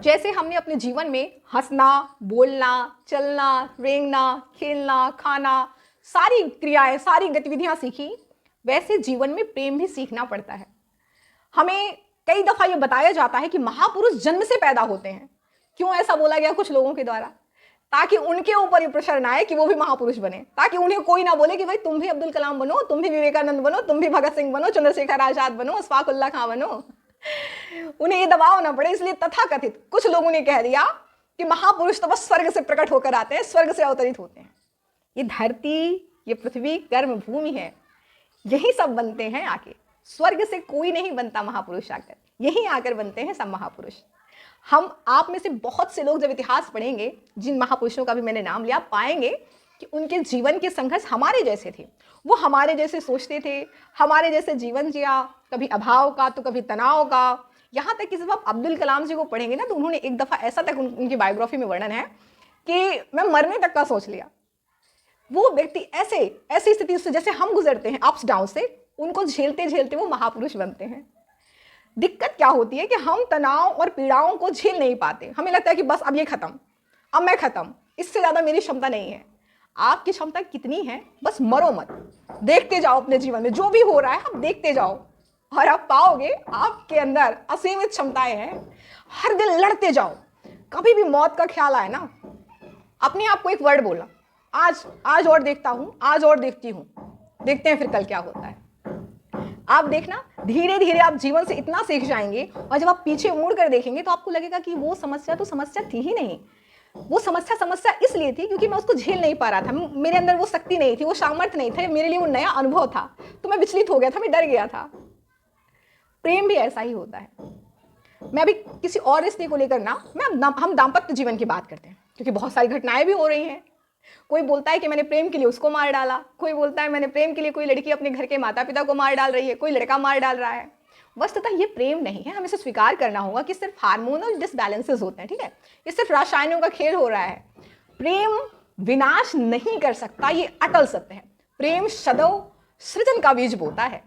जैसे हमने अपने जीवन में हंसना, बोलना, चलना, रेंगना, खेलना, खाना, सारी क्रियाएं, सारी गतिविधियां सीखी, वैसे जीवन में प्रेम भी सीखना पड़ता है। हमें कई दफा ये बताया जाता है कि महापुरुष जन्म से पैदा होते हैं। क्यों ऐसा बोला गया कुछ लोगों के द्वारा? ताकि उनके ऊपर ये प्रेशर ना आए कि वो भी महापुरुष बने, ताकि उन्हें कोई ना बोले कि भाई तुम भी अब्दुल कलाम बनो, तुम भी विवेकानंद बनो, तुम भी भगत सिंह बनो, चंद्रशेखर आजाद बनो, अशफाक उल्लाह खां बनो। उन्हें ये दबाव ना पड़े, इसलिए तथाकथित कुछ लोगों ने कह दिया कि महापुरुष तो बस स्वर्ग से प्रकट होकर आते हैं, स्वर्ग से अवतरित होते हैं। ये धरती, ये पृथ्वी कर्म भूमि है, यही सब बनते हैं आके। स्वर्ग से कोई नहीं बनता महापुरुष आकर, यही आकर बनते हैं सब महापुरुष। हम आप में से बहुत से लोग जब इतिहास पढ़ेंगे, जिन महापुरुषों का भी मैंने नाम लिया, पाएंगे कि उनके जीवन के संघर्ष हमारे जैसे थे। वो हमारे जैसे सोचते थे, हमारे जैसे जीवन जिया, कभी अभाव का तो कभी तनाव का। यहाँ तक कि जब आप अब्दुल कलाम जी को पढ़ेंगे ना, तो उन्होंने एक दफ़ा ऐसा तक उनकी बायोग्राफी में वर्णन है कि मैं मरने तक का सोच लिया। वो व्यक्ति ऐसी स्थिति से जैसे हम गुजरते हैं अप्स डाउन से, उनको झेलते झेलते वो महापुरुष बनते हैं। दिक्कत क्या होती है कि हम तनाव और पीड़ाओं को झेल नहीं पाते। हमें लगता है कि बस अब ये खत्म, अब मैं खत्म, इससे ज़्यादा मेरी क्षमता नहीं है। आपकी क्षमता कितनी है? बस मरो मत, देखते जाओ अपने जीवन में जो भी हो रहा है, आप देखते जाओ और आप पाओगे आपके अंदर असीमित क्षमताएं हैं। हर दिन लड़ते जाओ। कभी भी मौत का ख्याल आए ना, अपने आप को एक वर्ड बोला, आज और देखता हूं, आज और देखती हूं, देखते हैं फिर कल क्या होता है। आप देखना, धीरे धीरे आप जीवन से इतना सीख जाएंगे, और जब आप पीछे मुड़ कर देखेंगे तो आपको लगेगा कि वो समस्या तो समस्या थी ही नहीं। वो समस्या इसलिए थी क्योंकि मैं उसको झेल नहीं पा रहा था, मेरे अंदर वो शक्ति नहीं थी, वो सामर्थ्य नहीं था, मेरे लिए वो नया अनुभव था, तो मैं विचलित हो गया था, मैं डर गया था। प्रेम भी ऐसा ही होता है। मैं अभी किसी और रिश्ते को लेकर ना, हम दाम्पत्य जीवन की बात करते हैं, क्योंकि बहुत सारी घटनाएं भी हो रही हैं। कोई बोलता है कि मैंने प्रेम के लिए उसको मार डाला, कोई बोलता है मैंने प्रेम के लिए, कोई लड़की अपने घर के माता पिता को मार डाल रही है, कोई लड़का मार डाल रहा है। वस्तुतः ये प्रेम नहीं है। हमें इसे स्वीकार करना होगा कि सिर्फ हार्मोनल डिसबैलेंसेस होते हैं, ठीक है, ये सिर्फ रसायनों का खेल हो रहा है। प्रेम विनाश नहीं कर सकता, ये अटल सत्य है। प्रेम सदैव सृजन का बीज बोता है।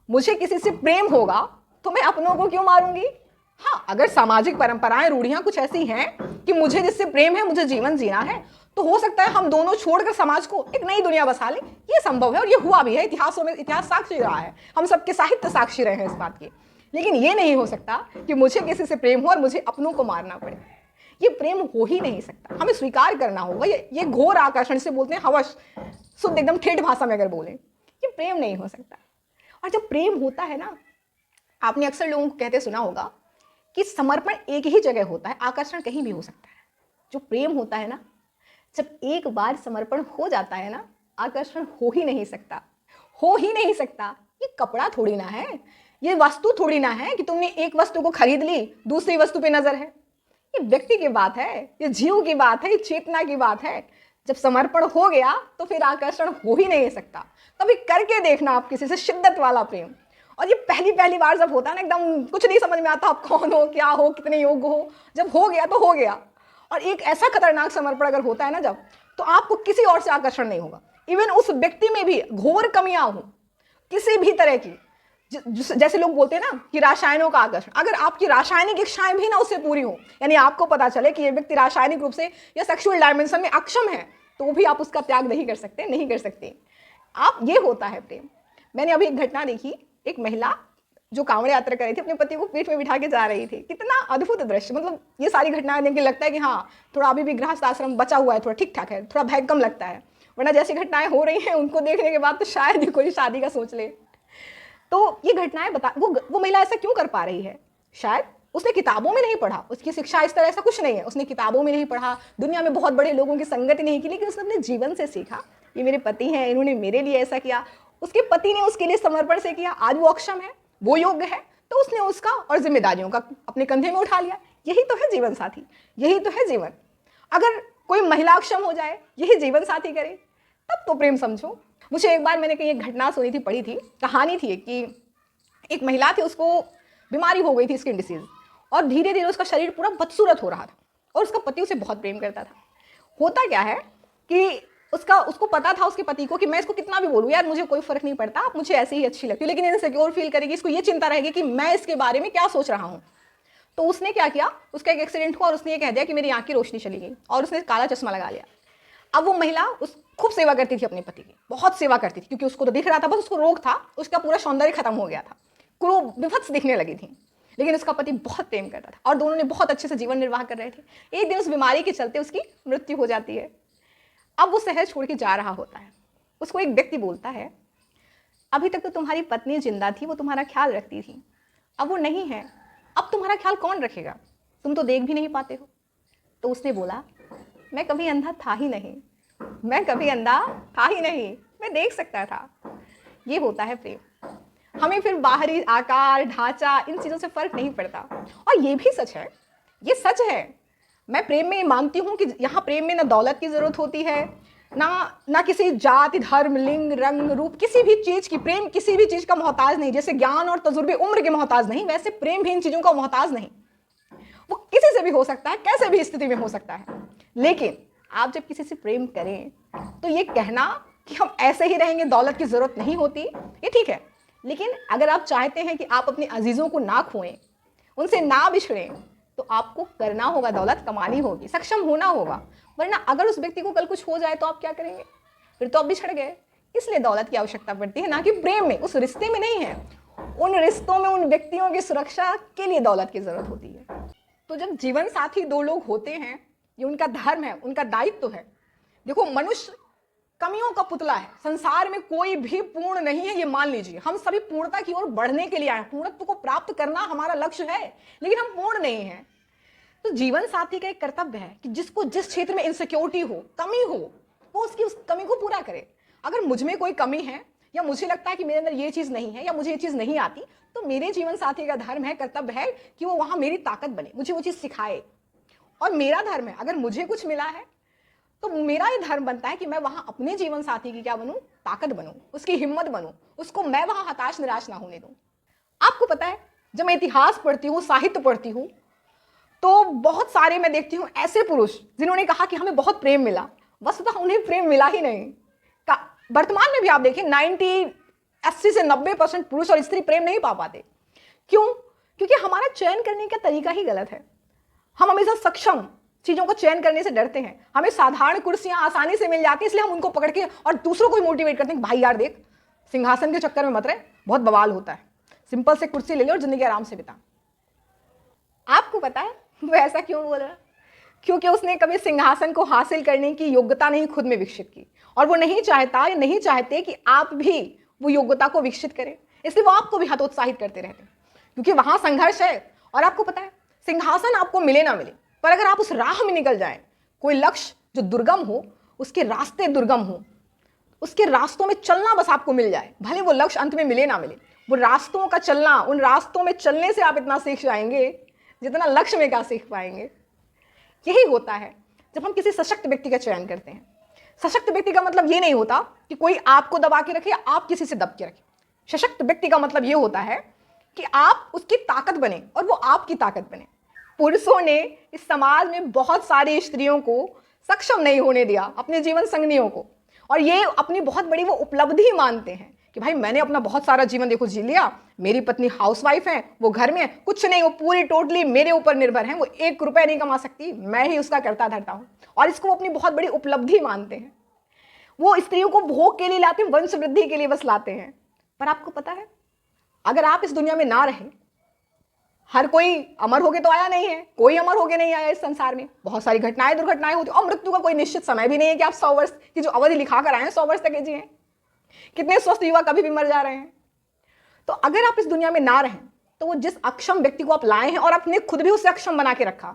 मुझे किसी से प्रेम होगा तो मैं अपनों को क्यों मारूंगी? हाँ, अगर सामाजिक परंपराएं, रूढ़ियां कुछ ऐसी हैं कि मुझे जिससे प्रेम है, मुझे जीवन जीना है, तो हो सकता है हम दोनों छोड़कर समाज को एक नई दुनिया बसा लें। ये संभव है और ये हुआ भी है, इतिहासों में, इतिहास साक्षी रहा है, हम सबके साहित्य साक्षी रहे हैं इस बात की। लेकिन ये नहीं हो सकता कि मुझे किसी से प्रेम हो और मुझे अपनों को मारना पड़े। ये प्रेम हो ही नहीं सकता। हमें स्वीकार करना होगा, ये घोर आकर्षण से बोलते हैं, हवश, शुद्ध एकदम ठेठ भाषा में अगर बोलें, ये प्रेम नहीं हो सकता। और जब प्रेम होता है ना, आपने अक्सर लोगों को कहते सुना होगा कि समर्पण एक ही जगह होता है, आकर्षण कहीं भी हो सकता है। जो प्रेम होता है ना, जब एक बार समर्पण हो जाता है ना, आकर्षण हो ही नहीं सकता, हो ही नहीं सकता। ये कपड़ा थोड़ी ना है, ये वस्तु थोड़ी ना है कि तुमने एक वस्तु को खरीद ली, दूसरी वस्तु पे नजर है। ये व्यक्ति की बात है, ये जीव की बात है, ये चेतना की बात है। जब समर्पण हो गया तो फिर आकर्षण हो ही नहीं सकता। कभी करके देखना आप किसी से शिद्दत वाला प्रेम। और ये पहली बार जब होता है ना, एकदम कुछ नहीं समझ में आता आप कौन हो, क्या हो, कितने योग्य हो, जब हो गया तो हो गया। और एक ऐसा खतरनाक समर्पण अगर होता है ना जब, तो आपको किसी और से आकर्षण नहीं होगा। इवन उस व्यक्ति में भी घोर कमियां हो किसी भी तरह की, जैसे लोग बोलते हैं ना कि रासायनों का आकर्षण, अगर आपकी रासायनिक इच्छाएं भी ना उससे पूरी हो, यानी आपको पता चले कि ये व्यक्ति रासायनिक रूप से या सेक्सुअल डायमेंशन में अक्षम है, तो भी आप उसका त्याग नहीं कर सकते, नहीं कर सकते आप। ये होता है प्रेम। मैंने अभी एक घटना देखी, एक महिला जो कांवड़ यात्रा कर रही थी, अपने पति को पीठ में बिठा के जा रही थी। कितना अद्भुत दृश्य। मतलब ये सारी घटनाएं देख के लगता है कि हाँ, थोड़ा अभी भी गृहस्थ आश्रम बचा हुआ है, थोड़ा ठीक ठाक है, थोड़ा भय कम लगता है। वरना जैसी घटनाएं हो रही हैं उनको देखने के बाद तो शायद ही कोई शादी का सोच ले। तो ये घटनाएं वो महिला ऐसा क्यों कर पा रही है? शायद उसने किताबों में नहीं पढ़ा, उसकी शिक्षा इस तरह ऐसा कुछ नहीं है, उसने किताबों में नहीं पढ़ा, दुनिया में बहुत बड़े लोगों की संगति नहीं की, लेकिन उसने अपने जीवन से सीखा, ये मेरे पति हैं, इन्होंने मेरे लिए ऐसा किया, उसके पति ने उसके लिए समर्पण से किया, आज वो अक्षम है, वो योग्य है, तो उसने उसका और जिम्मेदारियों का अपने कंधे में उठा लिया। यही तो है जीवन साथी, यही तो है जीवन। अगर कोई महिला अक्षम हो जाए, यही जीवन साथी करे, तब तो प्रेम समझो। मुझे एक बार मैंने कहीं एक घटना सुनी थी, पढ़ी थी, कहानी थी कि एक महिला थी, उसको बीमारी हो गई थी, स्किन डिसीज, और धीरे धीरे उसका शरीर पूरा बदसूरत हो रहा था, और उसका पति उसे बहुत प्रेम करता था। होता क्या है कि उसको पता था, उसके पति को, कि मैं इसको कितना भी बोलूँ यार, मुझे कोई फर्क नहीं पड़ता, आप मुझे ऐसे ही अच्छी लगती है, लेकिन इनसिक्योर फील करेगी, इसको ये चिंता रहेगी कि मैं इसके बारे में क्या सोच रहा हूँ। तो उसने क्या किया, उसका एक एक्सीडेंट हुआ और उसने ये कह दिया कि मेरी आँख की रोशनी चली गई और उसने काला चश्मा लगा लिया। अब वो महिला उस खूब सेवा करती थी अपने पति की, बहुत सेवा करती थी, क्योंकि उसको तो दिख रहा था, बस उसको रोग था, उसका पूरा सौंदर्य खत्म हो गया था, क्रूर विभत्स दिखने लगी थी। लेकिन उसका पति बहुत प्रेम करता था और दोनों ने बहुत अच्छे से जीवन निर्वाह कर रहे थे। एक दिन उस बीमारी के चलते उसकी मृत्यु हो जाती है। अब वो शहर छोड़ के जा रहा होता है। उसको एक व्यक्ति बोलता है, अभी तक तो तुम्हारी पत्नी जिंदा थी, वो तुम्हारा ख्याल रखती थी, अब वो नहीं है, अब तुम्हारा ख्याल कौन रखेगा, तुम तो देख भी नहीं पाते हो। तो उसने बोला, मैं कभी अंधा था ही नहीं, मैं कभी अंधा था ही नहीं, मैं देख सकता था। ये होता है प्रेम। हमें फिर बाहरी आकार, ढांचा, इन चीज़ों से फर्क नहीं पड़ता। और ये भी सच है, ये सच है, मैं प्रेम में मानती हूँ कि यहाँ प्रेम में ना दौलत की ज़रूरत होती है, ना किसी जाति, धर्म, लिंग, रंग, रूप, किसी भी चीज़ की, प्रेम किसी भी चीज़ का मोहताज नहीं। जैसे ज्ञान और तजुर्बे उम्र के मोहताज नहीं, वैसे प्रेम भी इन चीज़ों का मोहताज नहीं। वो किसी से भी हो सकता है, कैसे भी स्थिति में हो सकता है। लेकिन आप जब किसी से प्रेम करें तो ये कहना कि हम ऐसे ही रहेंगे, दौलत की ज़रूरत नहीं होती, ये ठीक है। लेकिन अगर आप चाहते हैं कि आप अपने अजीज़ों को ना खोएं, उनसे ना बिछड़ें, तो आपको करना होगा, दौलत कमानी होगी, सक्षम होना होगा। वरना अगर उस व्यक्ति को कल कुछ हो जाए तो आप क्या करेंगे? फिर तो आप बिछड़ गए। इसलिए दौलत की आवश्यकता पड़ती है, ना कि प्रेम में, उस रिश्ते में नहीं है। उन रिश्तों में उन व्यक्तियों की सुरक्षा के लिए दौलत की ज़रूरत होती है। तो जब जीवन साथी दो लोग होते हैं, ये उनका धर्म है, उनका दायित्व है। देखो, मनुष्य कमियों का पुतला है, संसार में कोई भी पूर्ण नहीं है, ये मान लीजिए। हम सभी पूर्णता की ओर बढ़ने के लिए आए, पूर्णत्व को प्राप्त करना हमारा लक्ष्य है, लेकिन हम पूर्ण नहीं हैं। तो जीवन साथी का एक कर्तव्य है कि जिसको जिस क्षेत्र में इनसिक्योरिटी हो, कमी हो, वो उसकी उस कमी को पूरा करे। अगर मुझ में कोई कमी है या मुझे लगता है कि मेरे अंदर ये चीज़ नहीं है या मुझे ये चीज़ नहीं आती, तो मेरे जीवन साथी का धर्म है, कर्तव्य है कि वो वहाँ मेरी ताकत बने, मुझे वो चीज़ सिखाए। और मेरा धर्म है, अगर मुझे कुछ मिला है तो मेरा ये धर्म बनता है कि मैं वहाँ अपने जीवन साथी की क्या बनूं, ताकत बनूं, उसकी हिम्मत बनूं, उसको मैं वहाँ हताश निराश ना होने दूं। आपको पता है, जब मैं इतिहास पढ़ती हूँ, साहित्य पढ़ती हूँ, तो बहुत सारे मैं देखती हूँ ऐसे पुरुष जिन्होंने कहा कि हमें बहुत प्रेम मिला, वस्तुतः उन्हें प्रेम मिला ही नहीं। वर्तमान में भी आप देखें, 80 से 90% पुरुष और स्त्री प्रेम नहीं पा पाते। क्यों? क्योंकि हमारा चयन करने का तरीका ही गलत है। हम हमेशा सक्षम चीज़ों को चयन करने से डरते हैं। हमें साधारण कुर्सियां आसानी से मिल जाती हैं, इसलिए हम उनको पकड़ के और दूसरों को मोटिवेट करते हैं, भाई यार देख, सिंहासन के चक्कर में मत रहे, बहुत बवाल होता है, सिंपल से कुर्सी ले लो और जिंदगी आराम से बिता। आपको पता है वो ऐसा क्यों बोल रहा? क्योंकि उसने कभी सिंहासन को हासिल करने की योग्यता नहीं खुद में विकसित की, और वो नहीं चाहता या नहीं चाहते कि आप भी वो योग्यता को विकसित करें, इसलिए वो आपको भी हतोत्साहित करते रहते हैं, क्योंकि वहां संघर्ष है। और आपको पता है, सिंहासन आपको मिले ना मिले, पर अगर आप उस राह में निकल जाएं, कोई लक्ष्य जो दुर्गम हो, उसके रास्ते दुर्गम हो, उसके रास्तों में चलना बस आपको मिल जाए, भले वो लक्ष्य अंत में मिले ना मिले, वो रास्तों का चलना, उन रास्तों में चलने से आप इतना सीख जाएंगे जितना लक्ष्य में क्या सीख पाएंगे। यही होता है जब हम किसी सशक्त व्यक्ति का चयन करते हैं। सशक्त व्यक्ति का मतलब ये नहीं होता कि कोई आपको दबा के रखे या आप किसी से दब के रखे। सशक्त व्यक्ति का मतलब ये होता है कि आप उसकी ताकत बने और वो आपकी ताकत बने। पुरुषों ने इस समाज में बहुत सारी स्त्रियों को सक्षम नहीं होने दिया, अपने जीवन संगनियों को, और ये अपनी बहुत बड़ी वो उपलब्धि मानते हैं कि भाई मैंने अपना बहुत सारा जीवन देखो जी लिया, मेरी पत्नी हाउसवाइफ है, वो घर में कुछ नहीं, वो पूरी टोटली मेरे ऊपर निर्भर है, वो 1 रुपया नहीं कमा सकती, मैं ही उसका करता धरता हूँ, और इसको वो अपनी बहुत बड़ी उपलब्धि मानते हैं। वो स्त्रियों को भोग के लिए लाते हैं, वंश वृद्धि के लिए बस लाते हैं। पर आपको पता है, अगर आप इस दुनिया में ना रहे, हर कोई अमर होके तो आया नहीं है, कोई अमर होके नहीं आया इस संसार में, बहुत सारी घटनाएं दुर्घटनाएं होती, और मृत्यु का कोई निश्चित समय भी नहीं है कि आप 100 वर्ष की जो अवधि लिखा कर आए हैं 100 वर्ष तक जिए। कितने स्वस्थ युवा कभी भी मर जा रहे हैं। तो अगर आप इस दुनिया में ना रहें, तो वो जिस अक्षम व्यक्ति को आप लाए हैं और आपने खुद भी उसे अक्षम बना के रखा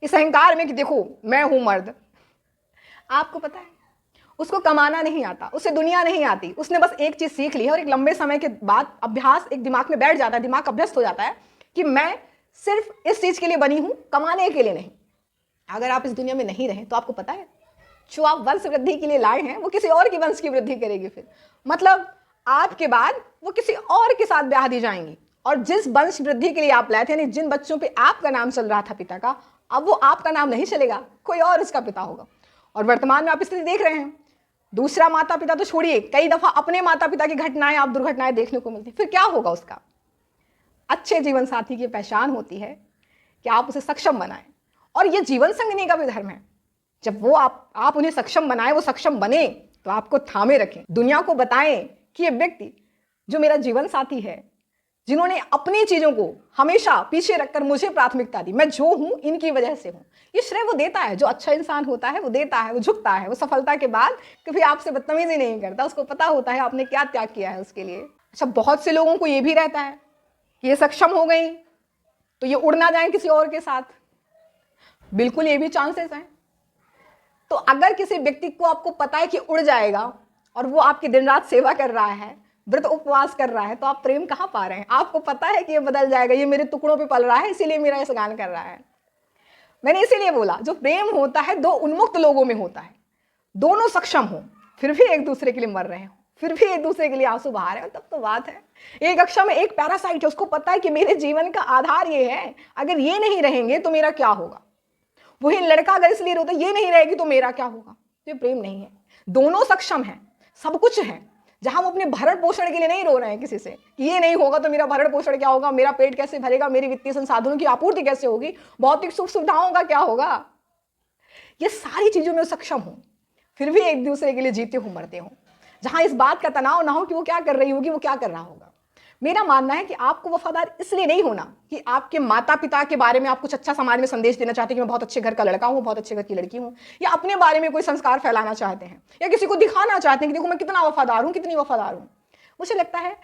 इस अहंकार में कि देखो मैं हूं मर्द, आपको पता है उसको कमाना नहीं आता, उसे दुनिया नहीं आती, उसने बस एक चीज सीख ली है, और एक लंबे समय के बाद अभ्यास एक दिमाग में बैठ जाता है, दिमाग अभ्यस्त हो जाता है कि मैं सिर्फ इस चीज के लिए बनी हूं, कमाने के लिए नहीं। अगर आप इस दुनिया में नहीं रहे तो आपको पता है जो आप वंश वृद्धि के लिए लाए हैं वो किसी और की वंश की वृद्धि करेगी। फिर मतलब आपके बाद वो किसी और के साथ ब्याह दी जाएंगी, और जिस वंश वृद्धि के लिए आप लाए थे, यानी जिन बच्चों पे आपका नाम चल रहा था पिता का, अब वो आपका नाम नहीं चलेगा, कोई और उसका पिता होगा। और वर्तमान में आप स्थिति देख रहे हैं, दूसरा माता पिता तो छोड़िए, कई दफा अपने माता पिता की घटनाएं, आप दुर्घटनाएं देखने को मिलती। फिर क्या होगा उसका? अच्छे जीवन साथी की पहचान होती है कि आप उसे सक्षम बनाएं। और ये जीवन संगिनी का भी धर्म है, जब वो आप उन्हें सक्षम बनाएं, वो सक्षम बने, तो आपको थामे रखें, दुनिया को बताएं कि ये व्यक्ति जो मेरा जीवन साथी है, जिन्होंने अपनी चीजों को हमेशा पीछे रखकर मुझे प्राथमिकता दी, मैं जो हूं इनकी वजह से हूं। ये श्रेय वो देता है, जो अच्छा इंसान होता है वो देता है, वो झुकता है, वो सफलता के बाद कभी आपसे बदतमीजी नहीं करता, उसको पता होता है आपने क्या त्याग किया है उसके लिए। अच्छा, बहुत से लोगों को ये भी रहता है कि ये सक्षम हो गई तो ये उड़ ना जाए किसी और के साथ, बिल्कुल ये भी चांसेस हैं। तो अगर किसी व्यक्ति को आपको पता है कि उड़ जाएगा और वो आपकी दिन रात सेवा कर रहा है, व्रत उपवास कर रहा है, तो आप प्रेम कहाँ पा रहे हैं? आपको पता है कि ये बदल जाएगा, ये मेरे टुकड़ों पे पल रहा है, इसीलिए मेरा ऐसा गान कर रहा है। मैंने इसीलिए बोला, जो प्रेम होता है दो उन्मुक्त लोगों में होता है, दोनों सक्षम हो फिर भी एक दूसरे के लिए मर रहे हो, फिर भी एक दूसरे के लिए आंसू बहा रहे हो, तब तो बात है। एक कक्षा में एक पैरासाइट है, उसको पता है कि मेरे जीवन का आधार ये है, अगर ये नहीं रहेंगे तो मेरा क्या होगा। वही लड़का अगर इसलिए रोता ये नहीं रहेगी तो मेरा क्या होगा। ये प्रेम नहीं है। दोनों सक्षम हैं, सब कुछ है, जहां वो अपने भरण पोषण के लिए नहीं रो रहे हैं किसी से कि ये नहीं होगा तो मेरा भरण पोषण क्या होगा, मेरा पेट कैसे भरेगा, मेरी वित्तीय संसाधनों की आपूर्ति कैसे होगी, भौतिक सुख सुविधाओं का क्या होगा। ये सारी चीजों में सक्षम हो, फिर भी एक दूसरे के लिए जीते हो मरते हो, जहां इस बात का तनाव ना हो कि वो क्या कर रही होगी, वो क्या कर रहा होगा। मेरा मानना है कि आपको वफादार इसलिए नहीं होना कि आपके माता पिता के बारे में आप कुछ अच्छा समाज में संदेश देना चाहते हैं कि मैं बहुत अच्छे घर का लड़का हूं, बहुत अच्छे घर की लड़की हूं, या अपने बारे में कोई संस्कार फैलाना चाहते हैं, या किसी को दिखाना चाहते हैं कि देखो मैं कितना वफादार हूं, कितनी वफादार हूं। मुझे लगता है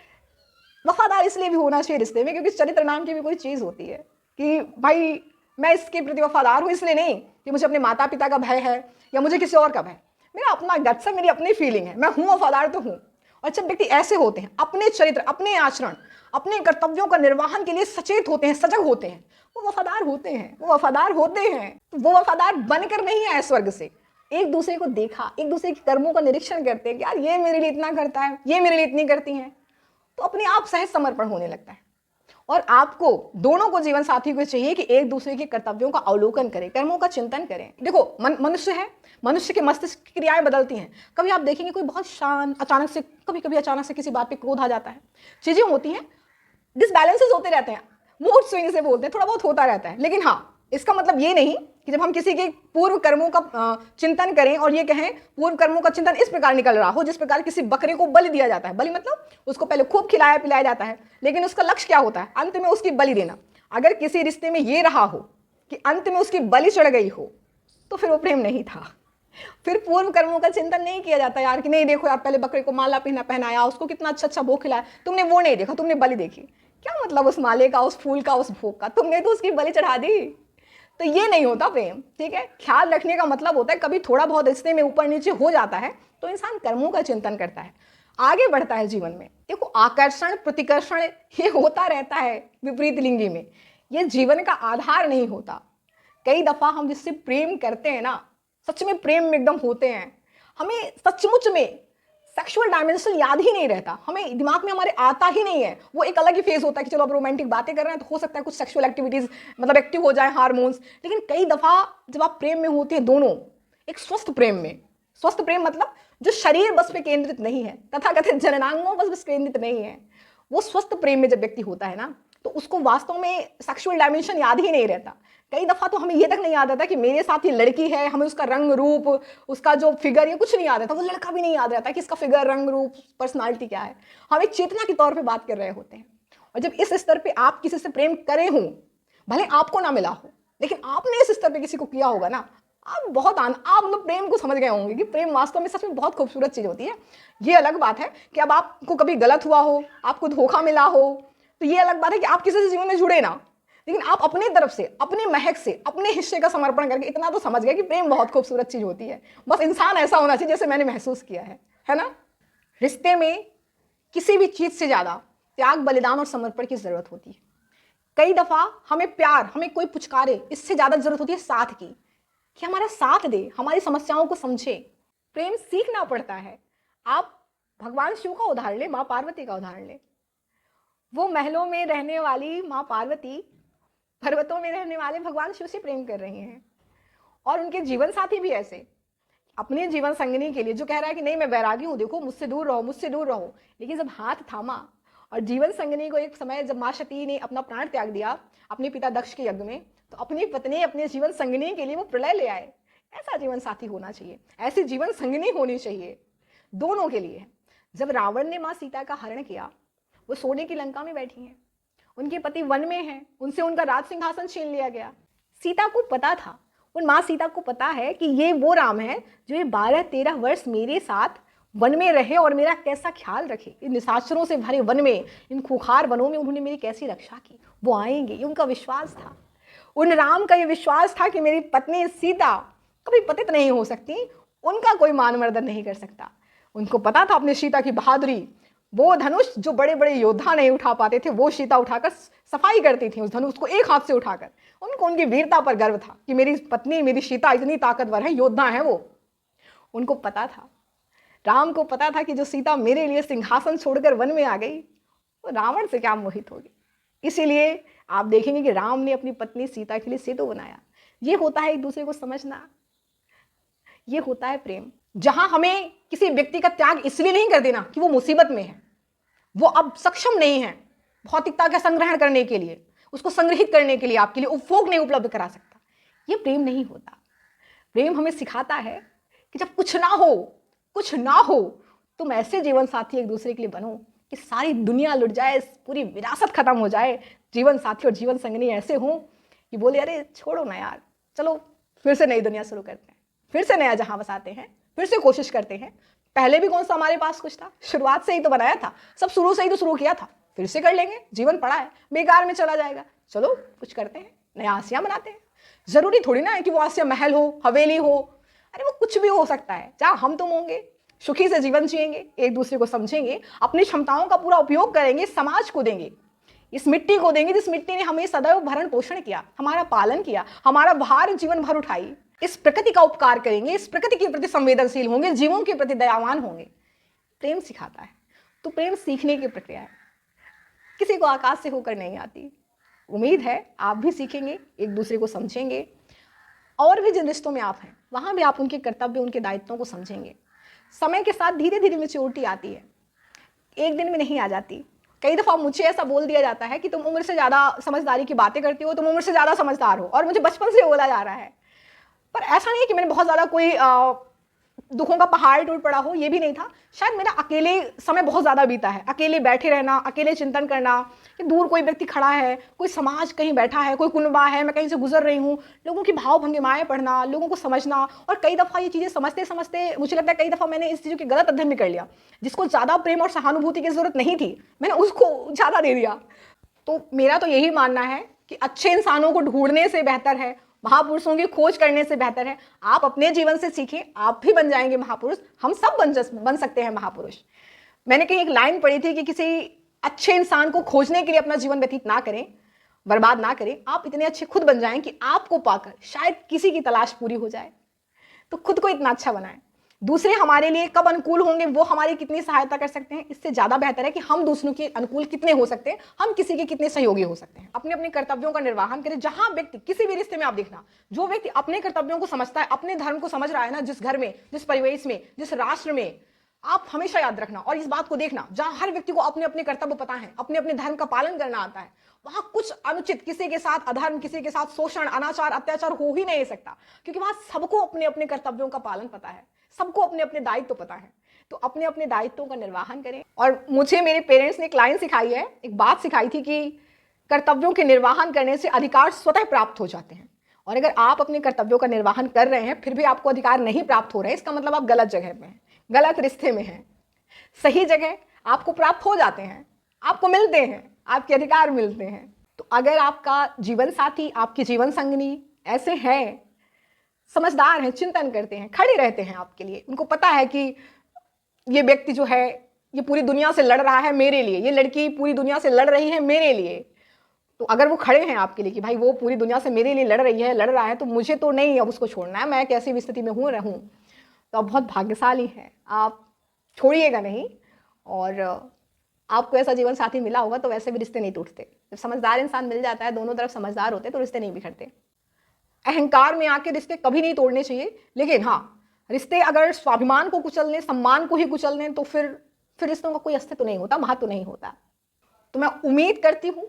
वफादार इसलिए भी होना चाहिए रिश्ते में क्योंकि चरित्र नाम की भी कोई चीज होती है कि भाई मैं इसके प्रति वफादार हूं इसलिए नहीं कि मुझे अपने माता पिता का भय है या मुझे किसी और का भय, मेरा अपना गट्स है, मेरी अपनी फीलिंग है, मैं हूं वफादार तो हूं। और जब व्यक्ति ऐसे होते हैं, अपने चरित्र, अपने आचरण, अपने कर्तव्यों का निर्वहन के लिए सचेत होते हैं, सजग होते हैं, वो वफादार होते हैं, वो वफादार होते हैं। तो वो वफादार बनकर नहीं आए स्वर्ग से, एक दूसरे को देखा, एक दूसरे के कर्मों का निरीक्षण करते हैं कि यार ये मेरे लिए इतना करता है, ये मेरे लिए इतनी करती हैं, तो अपने आप सहज समर्पण होने लगता है। और आपको दोनों को, जीवन साथी को चाहिए कि एक दूसरे के कर्तव्यों का अवलोकन करें, कर्मों का चिंतन करें। देखो मनुष्य है, मनुष्य के मस्तिष्क की क्रियाएं बदलती हैं। कभी आप देखेंगे कोई बहुत शांत, अचानक से कभी कभी अचानक से किसी बात पे क्रोध आ जाता है, चीजें होती हैं, डिसबैलेंसेस होते रहते हैं, मूड स्विंग से बोलते हैं, थोड़ा बहुत होता रहता है। लेकिन हाँ, इसका मतलब ये नहीं कि जब हम किसी के पूर्व कर्मों का चिंतन करें और ये कहें पूर्व कर्मों का चिंतन इस प्रकार निकल रहा हो जिस प्रकार किसी बकरे को बलि दिया जाता है। बलि मतलब उसको पहले खूब खिलाया पिलाया जाता है, लेकिन उसका लक्ष्य क्या होता है, अंत में उसकी बलि देना। अगर किसी रिश्ते में ये रहा हो कि अंत में उसकी बलि चढ़ गई हो तो फिर वो प्रेम नहीं था। फिर पूर्व कर्मों का चिंतन नहीं किया जाता यार कि नहीं देखो यार पहले बकरे को माला पहनाया, उसको कितना अच्छा अच्छा भोग खिलाया, तुमने वो नहीं देखा, तुमने बलि देखी। क्या मतलब उस माले का, उस फूल का, उस भोग का, तुमने तो उसकी बलि चढ़ा दी। तो ये नहीं होता प्रेम, ठीक है। ख्याल रखने का मतलब होता है कभी थोड़ा बहुत रिश्ते में ऊपर नीचे हो जाता है तो इंसान कर्मों का चिंतन करता है, आगे बढ़ता है जीवन में। देखो आकर्षण प्रतिकर्षण ये होता रहता है विपरीत लिंगी में, ये जीवन का आधार नहीं होता। कई दफा हम जिससे प्रेम करते हैं ना, सच में प्रेम में एकदम होते हैं, हमें सचमुच में सेक्सुअल डायमेंशन याद ही नहीं रहता, हमें दिमाग में हमारे आता ही नहीं है। वो एक अलग ही फेज होता है कि चलो अब रोमांटिक बातें कर रहे हैं तो हो सकता है कुछ सेक्सुअल एक्टिविटीज मतलब एक्टिव हो जाए, हार्मोन्स। लेकिन कई दफा जब आप प्रेम में होते हैं दोनों, एक स्वस्थ प्रेम में, स्वस्थ प्रेम मतलब जो शरीर बस पे केंद्रित नहीं है, तथाकथित जननांगों बस केंद्रित नहीं है, वो स्वस्थ प्रेम में जब व्यक्ति होता है ना तो उसको वास्तव में सेक्सुअल डायमेंशन याद ही नहीं रहता। कई दफा तो हमें ये तक नहीं याद रहता कि मेरे साथ ये लड़की है, हमें उसका रंग रूप, उसका जो फिगर, ये कुछ नहीं याद रहता। वो लड़का भी नहीं याद रहता कि इसका फिगर, रंग रूप, पर्सनालिटी क्या है। हम एक चेतना के तौर पे बात कर रहे होते हैं। और जब इस स्तर पे आप किसी से प्रेम करे हों, भले आपको ना मिला हो, लेकिन आपने इस स्तर पे किसी को किया होगा ना, आप बहुत आप मतलब प्रेम को समझ गए होंगे कि प्रेम वास्तव में सच में बहुत खूबसूरत चीज होती है। ये अलग बात है कि अब आपको कभी गलत हुआ हो, आपको धोखा मिला हो, तो ये अलग बात है कि आप किसी से जीवन में जुड़े ना, लेकिन आप अपनी तरफ से, अपनी महक से, अपने हिस्से का समर्पण करके इतना तो समझ गए कि प्रेम बहुत खूबसूरत चीज होती है। बस इंसान ऐसा होना चाहिए जैसे मैंने महसूस किया है ना। रिश्ते में किसी भी चीज से ज्यादा त्याग, बलिदान और समर्पण की जरूरत होती है। कई दफा हमें प्यार, हमें कोई पुचकारे, इससे ज्यादा जरूरत होती है साथ की, कि हमारा साथ दे, हमारी समस्याओं को समझे। प्रेम सीखना पड़ता है। आप भगवान शिव का उदाहरण ले, माँ पार्वती का उदाहरण ले। वो महलों में रहने वाली माँ पार्वती पर्वतों में रहने वाले भगवान शिव से प्रेम कर रही हैं, और उनके जीवन साथी भी ऐसे अपने जीवन संगिनी के लिए जो कह रहा है कि नहीं मैं वैरागी हूं, देखो मुझसे दूर रहो, मुझसे दूर रहो। लेकिन जब हाथ थामा और जीवन संगिनी को एक समय जब माँ सती ने अपना प्राण त्याग दिया अपने पिता दक्ष के यज्ञ में, तो अपनी पत्नी, अपने जीवन संगिनी के लिए वो प्रलय ले आए। ऐसा जीवन साथी होना चाहिए, ऐसी जीवन संगिनी होनी चाहिए, दोनों के लिए। जब रावण ने माँ सीता का हरण किया, वो सोने की लंका में बैठी हैं, उनके पति वन में हैं, उनसे उनका राज सिंहासन छीन लिया गया। सीता को पता था, उन माँ सीता को पता है कि ये वो राम है जो ये 12-13 वर्ष मेरे साथ वन में रहे और मेरा कैसा ख्याल रखे। इन निशाचरों से भरे वन में, इन खूंखार वनों में उन्होंने मेरी कैसी रक्षा की, वो आएंगे, ये उनका विश्वास था। उन राम का ये विश्वास था कि मेरी पत्नी सीता कभी पतित नहीं हो सकती, उनका कोई मान मर्दन नहीं कर सकता। उनको पता था अपनी सीता की बहादुरी, वो धनुष जो बड़े बड़े योद्धा नहीं उठा पाते थे, वो सीता उठाकर सफाई करती थी उस धनुष को एक हाथ से उठाकर। उनको उनकी वीरता पर गर्व था कि मेरी पत्नी, मेरी सीता इतनी ताकतवर है, योद्धा है वो। उनको पता था, राम को पता था कि जो सीता मेरे लिए सिंहासन छोड़कर वन में आ गई, वो रावण से क्या मोहित होगी। इसीलिए आप देखेंगे कि राम ने अपनी पत्नी सीता के लिए सेतु बनाया। ये होता है एक दूसरे को समझना, ये होता है प्रेम। जहां हमें किसी व्यक्ति का त्याग इसलिए नहीं कर देना कि वो मुसीबत में है, वो अब सक्षम नहीं है भौतिकता का संग्रहण करने के लिए, उसको संग्रहित करने के लिए आपके लिए उपभोग नहीं उपलब्ध करा सकता, ये प्रेम नहीं होता। प्रेम हमें सिखाता है कि जब कुछ ना हो तुम ऐसे जीवन साथी एक दूसरे के लिए बनो कि सारी दुनिया लुट जाए, पूरी विरासत खत्म हो जाए, जीवन साथी और जीवन संगिनी ऐसे हों कि बोले अरे छोड़ो ना यार, चलो फिर से नई दुनिया शुरू करते हैं, फिर से नया जहां बसाते हैं, फिर से कोशिश करते हैं। पहले भी कौन सा हमारे पास कुछ था, शुरुआत से ही तो बनाया था, सब शुरू से ही तो शुरू किया था, फिर से कर लेंगे। जीवन पड़ा है, बेकार में चला जाएगा, चलो कुछ करते हैं, नया आसिया बनाते हैं। जरूरी थोड़ी ना है कि वो आसिया महल हो, हवेली हो, अरे वो कुछ भी हो सकता है जहाँ हम तुम होंगे, सुखी से जीवन जिएंगे, एक दूसरे को समझेंगे, अपनी क्षमताओं का पूरा उपयोग करेंगे, समाज को देंगे, इस मिट्टी को देंगे जिस मिट्टी ने हमें सदैव भरण पोषण किया, हमारा पालन किया, हमारा भार जीवन भर उठाई। इस प्रकृति का उपकार करेंगे, इस प्रकृति के प्रति संवेदनशील होंगे, जीवों के प्रति दयावान होंगे। प्रेम सिखाता है। तो प्रेम सीखने की प्रक्रिया है, किसी को आकाश से होकर नहीं आती। उम्मीद है आप भी सीखेंगे, एक दूसरे को समझेंगे, और भी जिन रिश्तों में आप हैं वहां भी आप उनके कर्तव्य, उनके दायित्वों को समझेंगे। समय के साथ धीरे धीरे मैच्योरिटी आती है, एक दिन में नहीं आ जाती। कई दफ़ा मुझे ऐसा बोल दिया जाता है कि तुम उम्र से ज़्यादा समझदारी की बातें करती हो, तुम उम्र से ज़्यादा समझदार हो, और मुझे बचपन से बोला जा रहा है। पर ऐसा नहीं है कि मैंने बहुत ज़्यादा कोई दुखों का पहाड़ टूट पड़ा हो, ये भी नहीं था। शायद मेरा अकेले समय बहुत ज़्यादा बीता है, अकेले बैठे रहना, अकेले चिंतन करना कि दूर कोई व्यक्ति खड़ा है, कोई समाज कहीं बैठा है, कोई कुनबा है, मैं कहीं से गुजर रही हूँ, लोगों की भाव भंगिमाएँ पढ़ना, लोगों को समझना। और कई दफ़ा ये चीज़ें समझते समझते मुझे लगता है कई दफ़ा मैंने इस चीज़ों की गलत अध्ययन भी कर लिया। जिसको ज़्यादा प्रेम और सहानुभूति की ज़रूरत नहीं थी, मैंने उसको ज़्यादा दे दिया। तो मेरा तो यही मानना है कि अच्छे इंसानों को ढूंढने से बेहतर है, महापुरुषों की खोज करने से बेहतर है, आप अपने जीवन से सीखें, आप भी बन जाएंगे महापुरुष। हम सब बन सकते हैं महापुरुष। मैंने कहीं एक लाइन पढ़ी थी कि किसी अच्छे इंसान को खोजने के लिए अपना जीवन व्यतीत ना करें, बर्बाद ना करें। आप इतने अच्छे खुद बन जाएं कि आपको पाकर शायद किसी की तलाश पूरी हो जाए। तो खुद को इतना अच्छा बनाएं। दूसरे हमारे लिए कब अनुकूल होंगे, वो हमारी कितनी सहायता कर सकते हैं, इससे ज़्यादा बेहतर है कि हम दूसरों के अनुकूल कितने हो सकते हैं, हम किसी के कितने सहयोगी हो सकते हैं। अपने अपने कर्तव्यों का निर्वहन करें। जहां व्यक्ति, किसी भी रिश्ते में आप देखना, जो व्यक्ति अपने कर्तव्यों को समझता है, अपने धर्म को समझ रहा है ना, जिस घर में, जिस परिवेश में, जिस राष्ट्र में, आप हमेशा याद रखना और इस बात को देखना, जहां हर व्यक्ति को अपने अपने कर्तव्य पता है, अपने अपने धर्म का पालन करना आता है, वहां कुछ अनुचित, किसी के साथ अधर्म, किसी के साथ शोषण, अनाचार, अत्याचार हो ही नहीं सकता, क्योंकि वहां सबको अपने अपने कर्तव्यों का पालन पता है, सबको अपने अपने दायित्व पता है। तो अपने अपने दायित्वों का निर्वहन करें। और मुझे मेरे पेरेंट्स ने एक लाइन सिखाई है, एक बात सिखाई थी कि कर्तव्यों के निर्वहन करने से अधिकार स्वतः प्राप्त हो जाते हैं। और अगर आप अपने कर्तव्यों का निर्वहन कर रहे हैं फिर भी आपको अधिकार नहीं प्राप्त हो रहे हैं, इसका मतलब आप गलत जगह में हैं, गलत रिश्ते में हैं। सही जगह आपको प्राप्त हो जाते हैं, आपको मिलते हैं, आपके अधिकार मिलते हैं। तो अगर आपका जीवन साथी, आपकी जीवन संगिनी ऐसे हैं, समझदार हैं, चिंतन करते हैं, खड़े रहते हैं आपके लिए, उनको पता है कि ये व्यक्ति जो है ये पूरी दुनिया से लड़ रहा है मेरे लिए, ये लड़की पूरी दुनिया से लड़ रही है मेरे लिए, तो अगर वो खड़े हैं आपके लिए कि भाई वो पूरी दुनिया से मेरे लिए लड़ रही है, लड़ रहा है, तो मुझे तो नहीं अब उसको छोड़ना है, मैं कैसी भी स्थिति में हूँ रहूँ, तो आप बहुत भाग्यशाली हैं। आप छोड़िएगा नहीं। और आपको ऐसा जीवन साथी मिला होगा तो वैसे भी रिश्ते नहीं टूटते। जब समझदार इंसान मिल जाता है, दोनों तरफ समझदार होते हैं, तो रिश्ते नहीं बिखरते। अहंकार में आके रिश्ते कभी नहीं तोड़ने चाहिए, लेकिन हाँ, रिश्ते अगर स्वाभिमान को कुचलने, सम्मान को ही कुचलने, तो फिर रिश्तों का कोई अस्तित्व नहीं होता, महत्व नहीं होता। तो मैं उम्मीद करती हूँ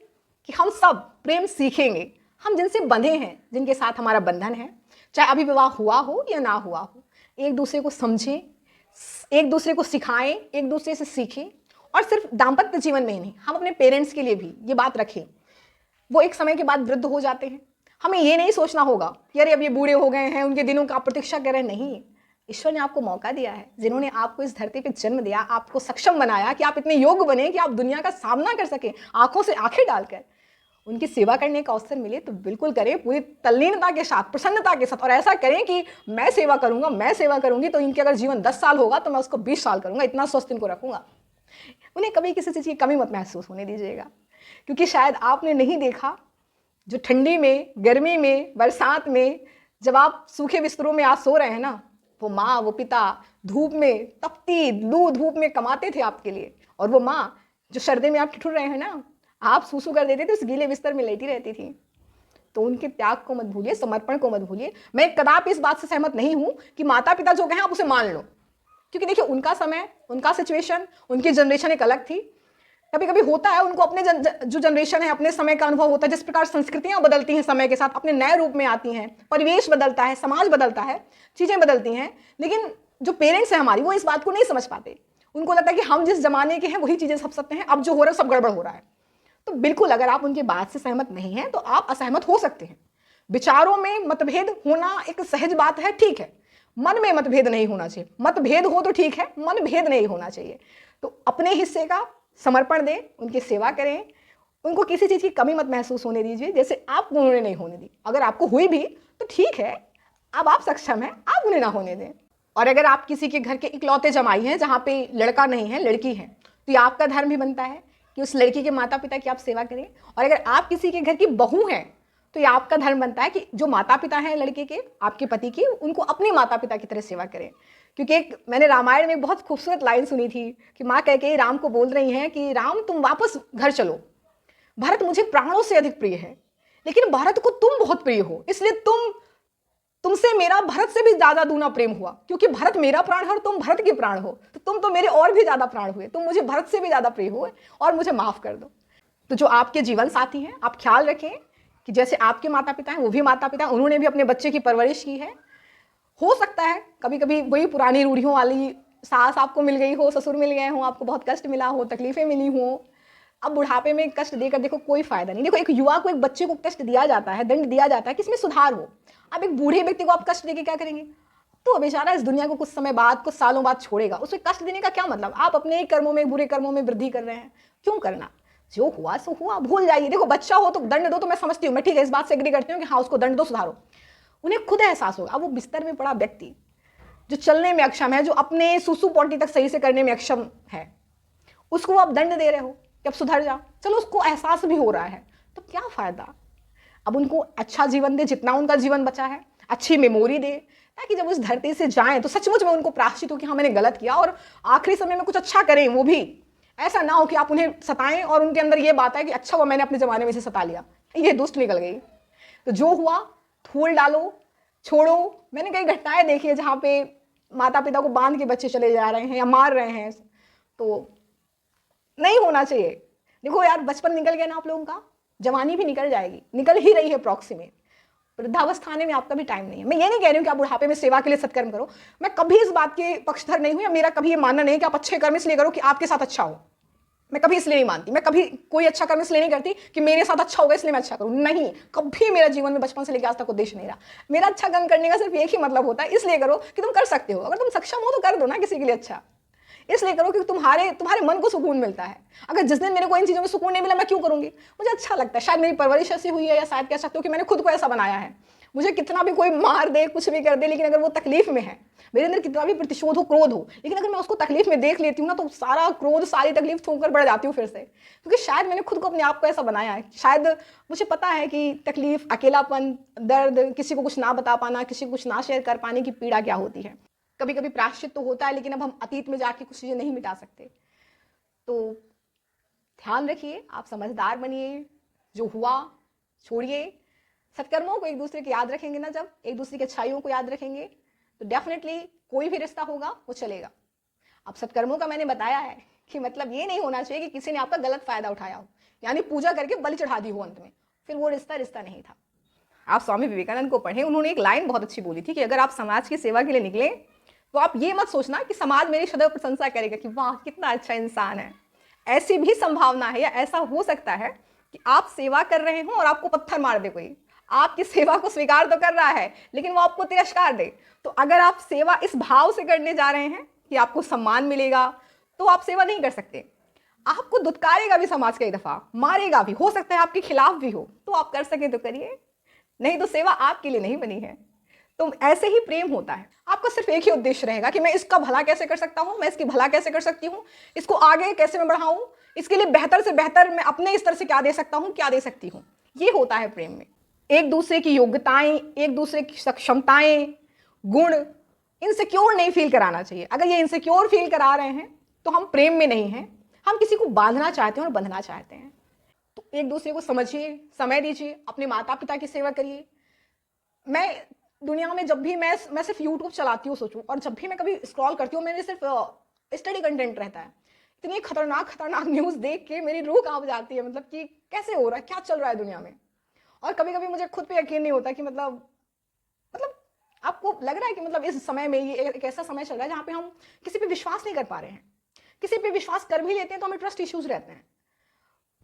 कि हम सब प्रेम सीखेंगे, हम जिनसे बंधे हैं, जिनके साथ हमारा बंधन है, चाहे अभी विवाह हुआ हो या ना हुआ हो, एक दूसरे को समझें, एक दूसरे को सिखाएं, एक दूसरे से सीखें। और सिर्फ दाम्पत्य जीवन में ही नहीं, हम अपने पेरेंट्स के लिए भी ये बात रखें। वो एक समय के बाद वृद्ध हो जाते हैं, हमें ये नहीं सोचना होगा कि अरे अब ये बूढ़े हो गए हैं, उनके दिनों का प्रतीक्षा कर रहे हैं। नहीं, ईश्वर ने आपको मौका दिया है, जिन्होंने आपको इस धरती पे जन्म दिया, आपको सक्षम बनाया कि आप इतने योग्य बने कि आप दुनिया का सामना कर सकें, आंखों से आंखें डालकर उनकी सेवा करने का अवसर मिले तो बिल्कुल करें, पूरी तल्लीनता के साथ, प्रसन्नता के साथ। और ऐसा करें कि मैं सेवा करूंगा, मैं सेवा करूंगी तो इनके अगर जीवन 10 साल होगा तो मैं उसको 20 साल करूंगा, इतना स्वस्थ इनको रखूंगा। उन्हें कभी किसी चीज़ की कमी मत महसूस होने दीजिएगा, क्योंकि शायद आपने नहीं देखा, जो ठंडी में, गर्मी में, बरसात में जब आप सूखे बिस्तरों में आज सो रहे हैं ना, वो माँ, वो पिता धूप में, तपती लू धूप में कमाते थे आपके लिए। और वो माँ जो सर्दी में आप ठिठुर रहे हैं ना, आप सूसू कर देते थे, उस गीले बिस्तर में लेटी रहती थी। तो उनके त्याग को मत भूलिए, समर्पण को मत भूलिए। मैं कदापि इस बात से सहमत नहीं हूं कि माता पिता जो कहें आप उसे मान लो, क्योंकि देखिए उनका समय, उनका सिचुएशन, उनकी जनरेशन एक अलग थी। कभी कभी होता है उनको अपने जो जनरेशन है, अपने समय का अनुभव होता है। जिस प्रकार संस्कृतियां बदलती हैं समय के साथ, अपने नए रूप में आती हैं, परिवेश बदलता है, समाज बदलता है, चीज़ें बदलती हैं। लेकिन जो पेरेंट्स हैं हमारी, वो इस बात को नहीं समझ पाते। उनको लगता है कि हम जिस जमाने के हैं वही चीज़ें सब सत्य हैं, अब जो हो रहा है सब गड़बड़ हो रहा है। तो बिल्कुल, अगर आप उनकी बात से सहमत नहीं हैं तो आप असहमत हो सकते हैं। विचारों में मतभेद होना एक सहज बात है, ठीक है। मन में मतभेद नहीं होना चाहिए। मतभेद हो तो ठीक है, मन भेद नहीं होना चाहिए। तो अपने हिस्से का समर्पण दें, उनकी सेवा करें, उनको किसी चीज़ की कमी मत महसूस होने दीजिए जैसे आपको उन्होंने नहीं होने दी। अगर आपको हुई भी तो ठीक है, अब आप सक्षम हैं, आप उन्हें ना होने दें। और अगर आप किसी के घर के इकलौते जमाई हैं जहाँ पे लड़का नहीं है, लड़की है, तो ये आपका धर्म भी बनता है कि उस लड़की के माता पिता की आप सेवा करें। और अगर आप किसी के घर की बहू हैं तो ये आपका धर्म बनता है कि जो माता पिता हैं लड़के के, आपके पति की, उनको अपने माता पिता की तरह सेवा करें। क्योंकि एक मैंने रामायण में एक बहुत खूबसूरत लाइन सुनी थी कि माँ कह के राम को बोल रही हैं कि राम तुम वापस घर चलो, भरत मुझे प्राणों से अधिक प्रिय है, लेकिन भरत को तुम बहुत प्रिय हो, इसलिए तुमसे मेरा भरत से भी ज्यादा दूना प्रेम हुआ, क्योंकि भरत मेरा प्राण है और तुम भरत के प्राण हो, तो तुम तो मेरे और भी ज्यादा प्राण हुए, तुम मुझे भरत से भी ज्यादा प्रिय हो और मुझे माफ कर दो। तो जो आपके जीवन साथी हैं, आप ख्याल रखें कि जैसे आपके माता पिता हैं वो भी माता पिता, उन्होंने भी अपने बच्चे की परवरिश की है। हो सकता है कभी कभी वही पुरानी रूढ़ियों वाली सास आपको मिल गई हो, ससुर मिल गए हो, आपको बहुत कष्ट मिला हो, तकलीफें मिली हो। अब बुढ़ापे में कष्ट देकर देखो कोई फायदा नहीं। देखो, एक युवा को, एक बच्चे को कष्ट दिया जाता है, दंड दिया जाता है कि इसमें सुधार हो। अब एक बूढ़े व्यक्ति को आप कष्ट देके क्या करेंगे? तो बेचारा इस दुनिया को कुछ समय बाद, कुछ सालों बाद छोड़ेगा, उसे कष्ट देने का क्या मतलब? आप अपने ही कर्मों में, बुरे कर्मों में वृद्धि कर रहे हैं, क्यों करना? जो हुआ सो हुआ, भूल जाइए। देखो, बच्चा हो तो दंड दो तो मैं समझती हूँ, मैं ठीक है, इस बात से एग्री करती हूँ कि हाँ उसको दंड दो, सुधारो। उन्हें खुद एहसास होगा। अब वो बिस्तर में पड़ा व्यक्ति जो चलने में अक्षम है, जो अपने सुसु पोटी तक सही से करने में अक्षम है, उसको आप दंड दे रहे हो कि अब सुधर जा। चलो, उसको एहसास भी हो रहा है तो क्या फायदा? अब उनको अच्छा जीवन दे, जितना उनका जीवन बचा है, अच्छी मेमोरी दे, ताकि जब उस धरती से जाएं तो सचमुच में उनको प्रायश्चित हो कि हाँ मैंने गलत किया, और आखिरी समय में कुछ अच्छा करें। वो भी ऐसा ना हो कि आप उन्हें सताएं और उनके अंदर ये बात है कि अच्छा हुआ मैंने अपने जमाने में से सता लिया, ये दुष्ट निकल गई। तो जो हुआ धूल डालो, छोड़ो। मैंने कई घटनाएं देखी है जहाँ पे माता पिता को बांध के बच्चे चले जा रहे हैं या मार रहे हैं, तो नहीं होना चाहिए। देखो यार, बचपन निकल गया ना आप लोगों का, जवानी भी निकल जाएगी, निकल ही रही है अप्रॉक्सीमेट। वृद्धावस्था आने में आपका भी टाइम नहीं है। मैं ये नहीं कह रही हूँ कि आप बुढ़ापे में सेवा के लिए सत्कर्म करो, मैं कभी इस बात के पक्षधर नहीं हूँ, या मेरा कभी ये मानना नहीं कि आप अच्छे कर्म इसलिए करो कि आपके साथ अच्छा हो। मैं कभी इसलिए नहीं मानती, मैं कभी कोई अच्छा कर्म इसलिए नहीं करती कि मेरे साथ अच्छा होगा इसलिए मैं अच्छा करूँ। नहीं, कभी मेरा जीवन में बचपन से लेकर आज तक उद्देश्य नहीं रहा। मेरा अच्छा कर्म करने का सिर्फ एक ही मतलब होता है, इसलिए करो कि तुम कर सकते हो। अगर तुम सक्षम हो तो कर दो ना किसी के लिए अच्छा, इसलिए करो कि तुम्हारे मन को सुकून मिलता है। अगर जिस दिन मेरे को इन चीज़ों में सुकून नहीं मिला, मैं क्यों करूंगी? मुझे अच्छा लगता है, शायद मेरी परवरिश ऐसी हुई है, या शायद कह सकते हो कि मैंने खुद को ऐसा बनाया है। मुझे कितना भी कोई मार दे, कुछ भी कर दे, लेकिन अगर वो तकलीफ में है, मेरे अंदर कितना भी प्रतिशोध हो, क्रोध हो, लेकिन अगर मैं उसको तकलीफ में देख लेती हूँ ना, तो सारा क्रोध, सारी तकलीफ छोड़कर बढ़ जाती हूँ फिर से, क्योंकि शायद मैंने खुद को, अपने आप को ऐसा बनाया है। शायद मुझे पता है कि तकलीफ, अकेलापन, दर्द, किसी को कुछ ना बता पाना, किसी को कुछ ना शेयर कर पाने की पीड़ा क्या होती है। कभी कभी प्रायश्चित तो होता है, लेकिन अब हम अतीत में जाके कुछ चीज़ें नहीं मिटा सकते। तो ध्यान रखिए, आप समझदार बनिए, जो हुआ छोड़िए। सत्कर्मों को एक दूसरे की याद रखेंगे ना, जब एक दूसरे की अच्छाइयों को याद रखेंगे, तो डेफिनेटली कोई भी रिश्ता होगा वो चलेगा। अब सत्कर्मों का मैंने बताया है कि मतलब ये नहीं होना चाहिए कि किसी ने आपका गलत फायदा उठाया हो, यानी पूजा करके बलि चढ़ा दी हो अंत में, फिर वो रिश्ता रिश्ता नहीं था। आप स्वामी विवेकानंद को पढ़ें, उन्होंने एक लाइन बहुत अच्छी बोली थी कि अगर आप समाज की सेवा के लिए निकलें तो आप ये मत सोचना कि समाज मेरी सदैव प्रशंसा करेगा कि वाह कितना अच्छा इंसान है। ऐसी भी संभावना है या ऐसा हो सकता है कि आप सेवा कर रहे हो और आपको पत्थर मार दे कोई, आपकी सेवा को स्वीकार तो कर रहा है लेकिन वो आपको तिरस्कार दे। तो अगर आप सेवा इस भाव से करने जा रहे हैं कि आपको सम्मान मिलेगा तो आप सेवा नहीं कर सकते। आपको दुत्कारेगा भी समाज कई दफा, मारेगा भी, हो सकता है आपके खिलाफ भी हो, तो आप कर सके तो करिए, नहीं तो सेवा आपके लिए नहीं बनी है। तो ऐसे ही प्रेम होता है, आपका सिर्फ एक ही उद्देश्य रहेगा कि मैं इसका भला कैसे कर सकता हूं, मैं इसकी भला कैसे कर सकती हूं, इसको आगे कैसे मैं बढ़ाऊं, इसके लिए बेहतर से बेहतर मैं अपने स्तर से क्या दे सकता हूं, क्या दे सकती हूं। ये होता है प्रेम में। एक दूसरे की योग्यताएं, एक दूसरे की सक्षमताएं, गुण, इनसिक्योर नहीं फील कराना चाहिए। अगर ये इनसिक्योर फील करा रहे हैं तो हम प्रेम में नहीं हैं, हम किसी को बांधना चाहते हैं और बंधना चाहते हैं। तो एक दूसरे को समझिए, समय दीजिए, अपने माता पिता की सेवा करिए। मैं दुनिया में जब भी मैं सिर्फ यूट्यूब चलाती हूँ सोचूं, और जब भी मैं कभी स्क्रॉल करती हूँ मेरे सिर्फ स्टडी कंटेंट रहता है। इतनी खतरनाक खतरनाक न्यूज़ देख के मेरी रूह कांप जाती है, मतलब कि कैसे हो रहा है, क्या चल रहा है दुनिया में। और कभी कभी मुझे खुद पे यकीन नहीं होता कि मतलब आपको लग रहा है कि मतलब इस समय में ये एक ऐसा समय चल रहा है जहाँ पे हम किसी पे विश्वास नहीं कर पा रहे हैं। किसी पे विश्वास कर भी लेते हैं तो हमें ट्रस्ट इश्यूज रहते हैं,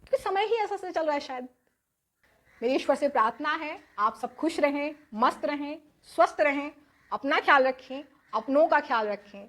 क्योंकि समय ही ऐसा से चल रहा है शायद। मेरी ईश्वर से प्रार्थना है आप सब खुश रहें, मस्त रहें, स्वस्थ रहें, अपना ख्याल रखें, अपनों का ख्याल रखें।